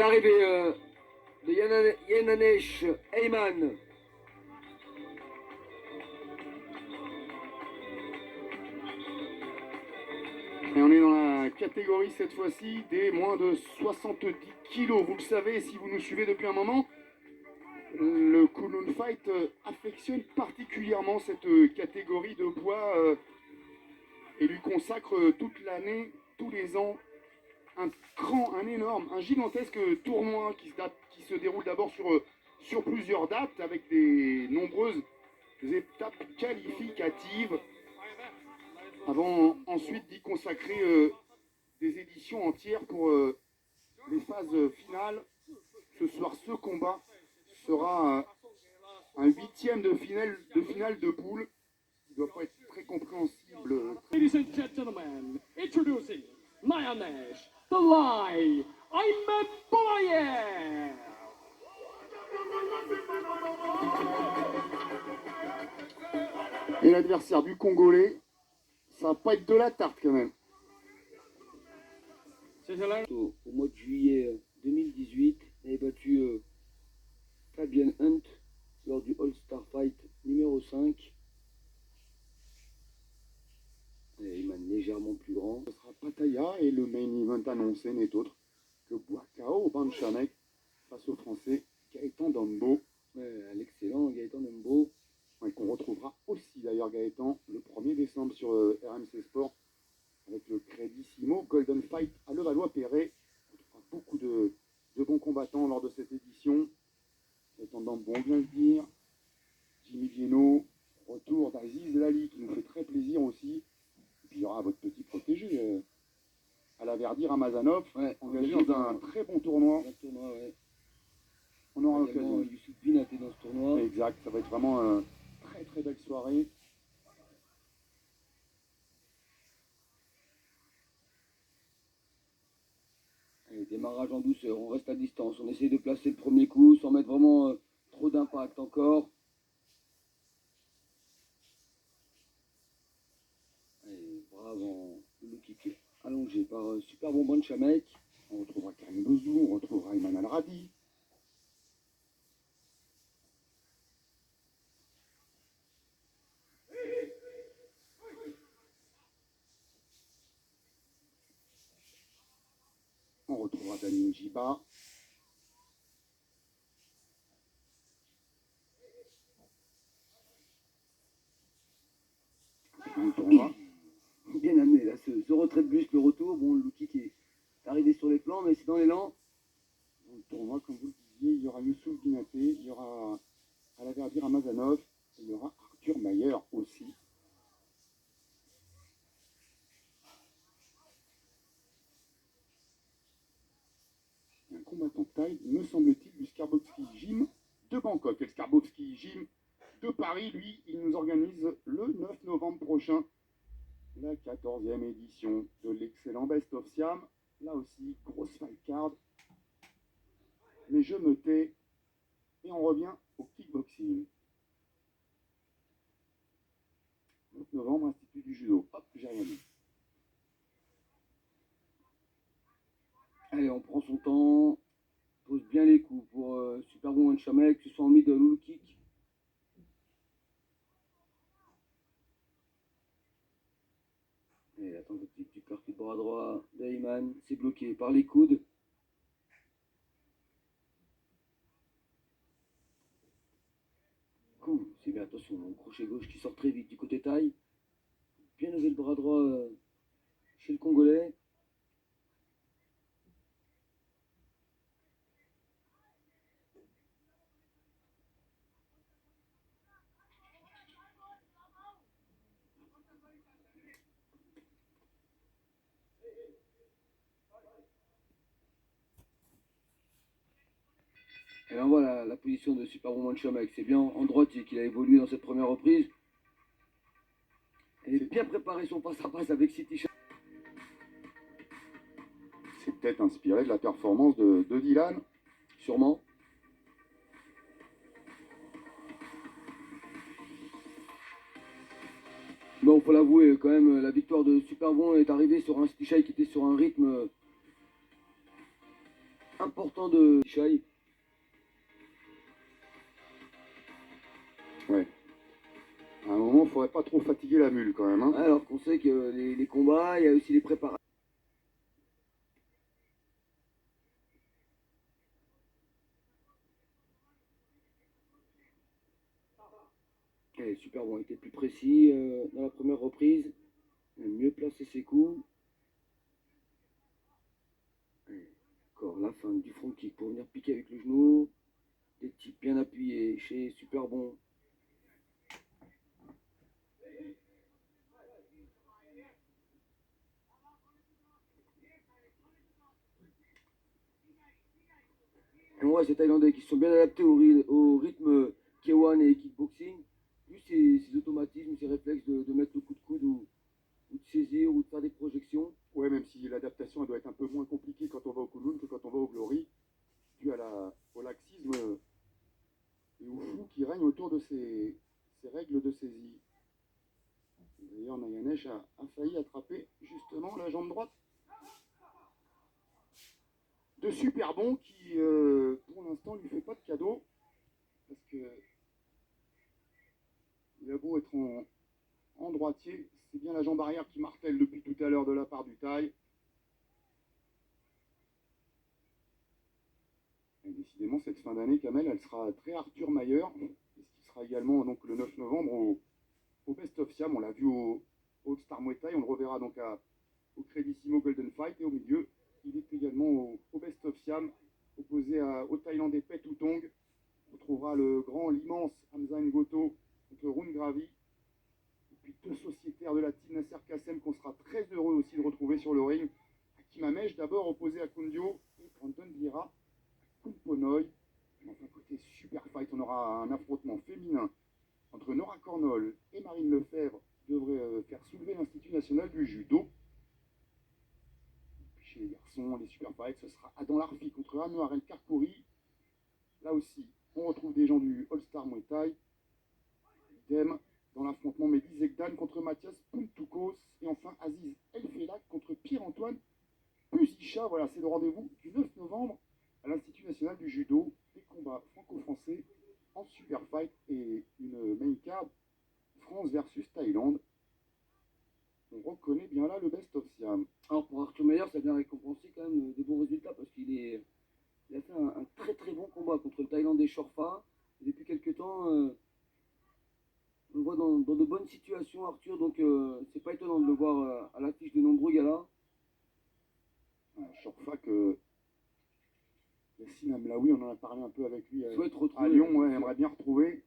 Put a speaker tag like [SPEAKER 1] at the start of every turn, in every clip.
[SPEAKER 1] l'arrivée de Yenanesh Eyman.
[SPEAKER 2] Et on est dans la catégorie cette fois-ci des moins de 70 kilos. Vous le savez, si vous nous suivez depuis un moment, le Kunlun Fight affectionne particulièrement cette catégorie de poids et lui consacre toute l'année, tous les ans, un énorme, un gigantesque tournoi qui se déroule d'abord sur plusieurs dates avec des nombreuses étapes qualificatives avant ensuite d'y consacrer des éditions entières pour les phases finales. Ce soir, ce combat sera un huitième de finale de poule. Il ne doit pas être très compréhensible.
[SPEAKER 3] Ladies and gentlemen, introducing Nayanesh, the Lie, Ayman Bolayev.
[SPEAKER 2] Et l'adversaire du Congolais, ça va pas être de la tarte quand même.
[SPEAKER 1] Au mois de juillet 2018, il avait battu Fabian Hunt lors du All-Star Fight numéro 5. Et il m'a légèrement plus grand.
[SPEAKER 2] Ce sera Pataya et le main event annoncé n'est autre que Boakao Banchanek face au Français Gaëtan Dombo.
[SPEAKER 1] L'excellent Gaëtan Dombo.
[SPEAKER 2] Et qu'on retrouvera aussi d'ailleurs Gaëtan le 1er décembre sur RMC Sport avec le Crédissimo Golden Fight à Levallois-Perret. On trouvera beaucoup de bons combattants lors de cette édition. Gaëtan Dombo, on vient de dire. Jimmy Geno, retour d'Aziz Lali qui nous fait très plaisir aussi. Et puis il y aura votre petit protégé à la Verdi Ramazanov, engagé dans un très bon tournoi. On aura l'occasion.
[SPEAKER 1] Youssouf Binaté dans ce tournoi.
[SPEAKER 2] Exact, ça va être vraiment très très belle soirée.
[SPEAKER 1] Allez, démarrage en douceur, on reste à distance, on essaie de placer le premier coup sans mettre vraiment trop d'impact encore. Allez, bravo, le kick allongé par Super Bonbon de Chamek.
[SPEAKER 2] On retrouvera Karim Bezou, on retrouvera Iman Al-Radi. On retrouvera Dani Njiba. On tournera.
[SPEAKER 1] Bien amené là, ce retrait de buste, le retour. Bon, le kick est arrivé sur les plans, mais c'est dans l'élan.
[SPEAKER 2] Dans le tournoi, comme vous le disiez, il y aura Youssouf Binaté, il y aura Alaverdi Ramazanov, et il y aura Arthur Mayer aussi. Un combattant de taille, me semble-t-il, du Skarbowski Gym de Bangkok. Et le Skarbowski Gym de Paris, lui, il nous organise le 9 novembre prochain la 14e édition de l'excellent Best of Siam. Là aussi, grosse fight card. Mais je me tais et on revient au kickboxing. 9 novembre, Institut du Judo. Hop, j'ai rien dit.
[SPEAKER 1] Allez, on prend son temps, pose bien les coups pour Super Bonbon de Chamek, que ce soit en middle ou le kick. Et attends, petit percute bras droit d'Ayman, c'est bloqué par les coudes. Cool, c'est bien, attention, mon crochet gauche qui sort très vite du côté taille. Bien lever le bras droit chez le Congolais. Et là on voit la position de Super Bonbon de Chamek, c'est bien en droite qu'il a évolué dans cette première reprise. Il est bien préparé son passe à passe avec City.
[SPEAKER 2] C'est peut-être inspiré de la performance de Dylan.
[SPEAKER 1] Sûrement. Bon, faut l'avouer, quand même, la victoire de Super Bon est arrivée sur un City qui était sur un rythme important de Shai.
[SPEAKER 2] Ouais. À un moment, il faudrait pas trop fatiguer la mule quand même. Hein.
[SPEAKER 1] Alors qu'on sait que les combats, il y a aussi les préparations. Et super bon, il était plus précis dans la première reprise. Il a mieux placé ses coups. Et encore la fin du front kick pour venir piquer avec le genou. Des types bien appuyés chez super bon. Et on voit ces Thaïlandais qui sont bien adaptés au rythme K1 et kickboxing. Plus ces automatismes, ces réflexes de mettre le coup de coude ou de saisir ou de faire des projections.
[SPEAKER 2] Ouais, même si l'adaptation doit être un peu moins compliquée quand on va au Kunlun que quand on va au Glory, dû au laxisme et au flou qui règne autour de ces règles de saisie. D'ailleurs, Nayanesh a failli attraper justement la jambe droite de Super Bon qui, pour l'instant, lui fait pas de cadeau parce que il a beau être en droitier, c'est bien la jambe arrière qui martèle depuis tout à l'heure de la part du Thaï. Et décidément, cette fin d'année, Kamel, elle sera très Arthur Mayer, ce qui sera également donc, le 9 novembre au Best of Siam. On l'a vu au All-Star Muay Thai, on le reverra donc au Credissimo Golden Fight. Et au milieu, il est également au Best of Siam, opposé au Thaïlandais Pet Utong. On trouvera l'immense Hamza Ngoto contre Rune Gravi. Et puis deux sociétaires de la team Nasser Kassem qu'on sera très heureux aussi de retrouver sur le ring. Hakim Amesh d'abord opposé à Kundio et Brandon Vieira. Kumponoy. Enfin, côté super fight, on aura un affrontement féminin entre Nora Cornol et Marine Lefebvre qui devrait faire soulever l'Institut national du judo. Et puis chez les garçons, les super fights, ce sera Adam Larfi contre Anouar El Karkouri. Là aussi, on retrouve des gens du All-Star Muay Thai. Idem dans l'affrontement Mehdi Zegdan contre Mathias Puntukos. Et enfin, Aziz El Felak contre Pierre-Antoine Puzicha. Voilà, c'est le rendez-vous du 9 novembre à l'Institut national du judo, des combats franco-français en super fight et une main card France versus Thaïlande. On reconnaît bien là le best of Siam.
[SPEAKER 1] Alors pour Arthur Meyer, ça vient récompenser quand même des bons résultats parce qu'il a fait un très très bon combat contre le Thaïlandais Chorfa. Et depuis quelques temps, on le voit dans de bonnes situations, Arthur, donc c'est pas étonnant de le voir à l'affiche de nombreux galas.
[SPEAKER 2] Chorfa que Yassine Amlaoui, on en a parlé un peu avec lui
[SPEAKER 1] à
[SPEAKER 2] Lyon, ouais, aimerait bien retrouver.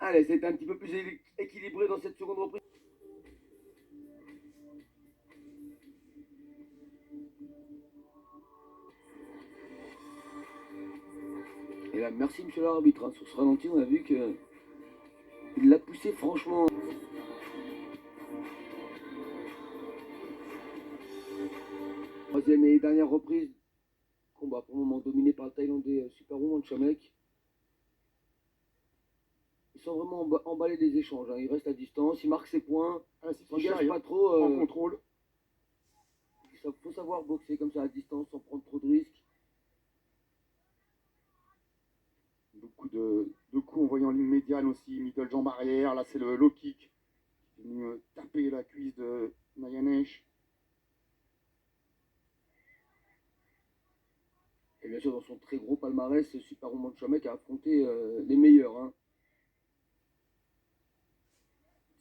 [SPEAKER 1] Allez, c'est un petit peu plus équilibré dans cette seconde reprise. Et là, merci monsieur l'arbitre. Hein. Sur ce ralenti, on a vu que il l'a poussé franchement. Troisième et dernière reprise. Combat pour le moment dominé par le Thaïlandais Superwoman Chamek. Ils sont vraiment emballés des échanges. Hein. Il reste à distance, il marque ses points.
[SPEAKER 2] Ah,
[SPEAKER 1] il s'engage pas trop.
[SPEAKER 2] En contrôle.
[SPEAKER 1] Il faut savoir boxer comme ça à distance sans prendre trop de risques.
[SPEAKER 2] Beaucoup de coups en voyant ligne médiane aussi, middle jambe arrière. Là, c'est le low kick qui est venu taper la cuisse de Nayanesh.
[SPEAKER 1] Et bien sûr, dans son très gros palmarès, Superwoman Chamek a affronté les meilleurs. Hein.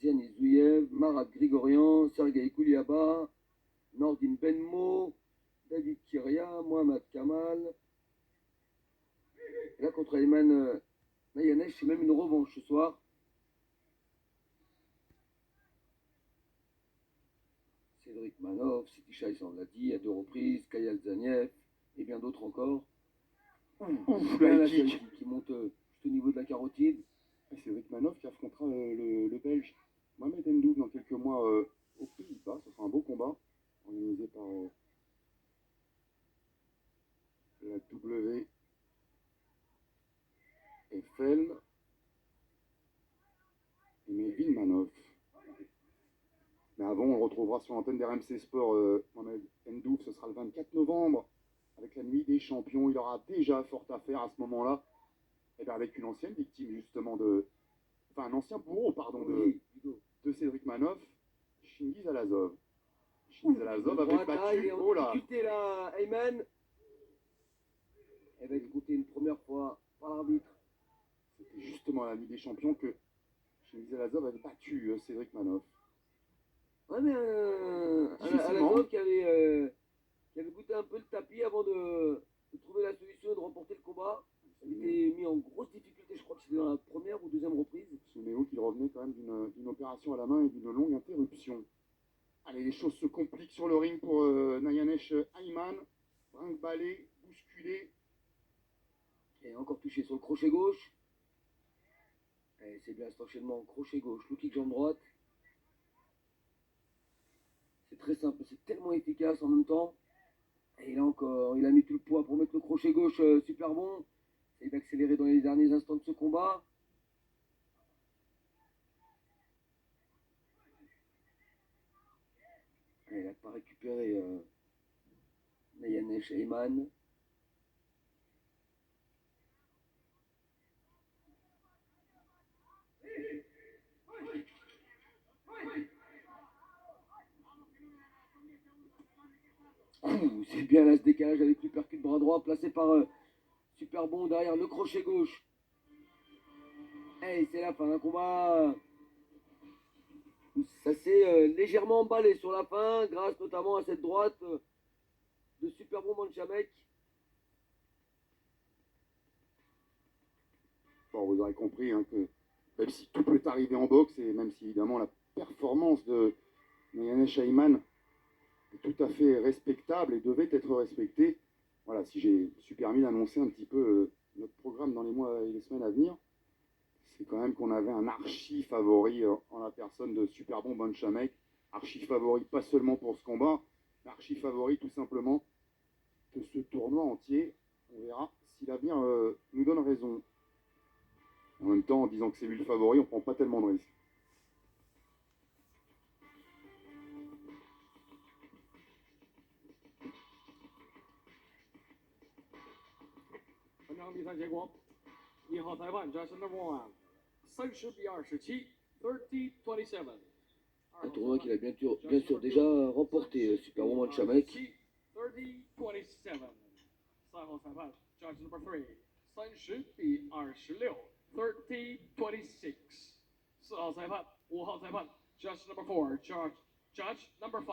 [SPEAKER 1] Zian Izouyev, Marat Grigorian, Sergei Kouliaba, Nordin Benmo, David Kiria, Mohamed Kamal. Et là, contre Ayman Nayanesh, c'est même une revanche ce soir. Cédric Manov, Siti Shai, on l'a dit, à 2 reprises, Kayal Zaniev et bien d'autres encore. Qui monte juste au niveau de la carotide.
[SPEAKER 2] Cédric Manov qui affrontera le Belge Mohamed Ndouf dans quelques mois aux Pays-Bas. Ce sera un beau combat organisé par la WFL. avant. On le retrouvera sur l'antenne d'RMC Sport, Mohamed Ndouf. Ce sera le 24 novembre, avec la nuit des champions. Il aura déjà fort à faire à ce moment-là, et bien avec une ancienne victime justement un ancien bourreau, pardon, de Cédric Manoff, Chingiz Alazov. Chingiz Alazov avait battu,
[SPEAKER 1] il est en difficulté là, Ayman. Elle va être goûtée une première fois par l'arbitre.
[SPEAKER 2] C'était justement à la nuit des champions que Chingiz Alazov avait battu Cédric Manoff.
[SPEAKER 1] Ouais, mais Alazov qui avait goûté un peu le tapis avant de trouver la solution et de remporter le combat. Il était mis en grosse difficulté, je crois que c'était dans la première ou deuxième reprise.
[SPEAKER 2] Souvenez-vous qu'il revenait quand même d'une opération à la main et d'une longue interruption. Allez, les choses se compliquent sur le ring pour Nayanesh Ayman. Brinque-ballé, bousculé.
[SPEAKER 1] Et encore touché sur le crochet gauche. Et c'est bien cet enchaînement crochet gauche, low kick jambe droite. C'est très simple, c'est tellement efficace en même temps. Et là encore, il a mis tout le poids pour mettre le crochet gauche super bon. Il va accélérer dans les derniers instants de ce combat. Et il n'a pas récupéré Nayanesh Ayman. C'est bien là ce décalage avec l'uppercut bras droit placé par super bon derrière le crochet gauche. Et c'est la fin d'un combat. Ça s'est légèrement emballé sur la fin grâce notamment à cette droite de super bon Manchamek.
[SPEAKER 2] Bon, vous aurez compris hein, que même si tout peut arriver en boxe, et même si évidemment la performance de Nayanesh Ayman est tout à fait respectable et devait être respectée, voilà, si je me suis permis d'annoncer un petit peu notre programme dans les mois et les semaines à venir, c'est quand même qu'on avait un archi favori en la personne de super bon Manchamek, archi favori pas seulement pour ce combat, mais archi favori tout simplement de ce tournoi entier. On verra si l'avenir nous donne raison. En même temps, en disant que c'est lui le favori, on prend pas tellement de risques.
[SPEAKER 1] Un tournoi qu'il a bien sûr déjà remporté, super bon Manchamek.
[SPEAKER 3] 30-27. 赛后裁判 Judge number 3 30-26 30-26 4号裁判5号裁判 Judge number 4 Judge number 5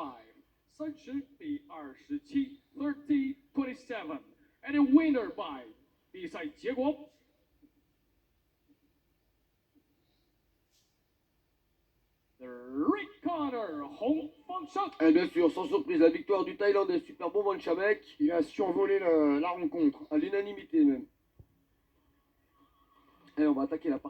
[SPEAKER 3] 30-27 30-27 and a winner by 比赛结果The red corner, Hong Fang-Sheng.
[SPEAKER 1] Et bien sûr, sans surprise, la victoire du Thaïlandais super bon Manchamek.
[SPEAKER 2] Il a survolé la rencontre.
[SPEAKER 1] À l'unanimité même. Et on va attaquer la partie.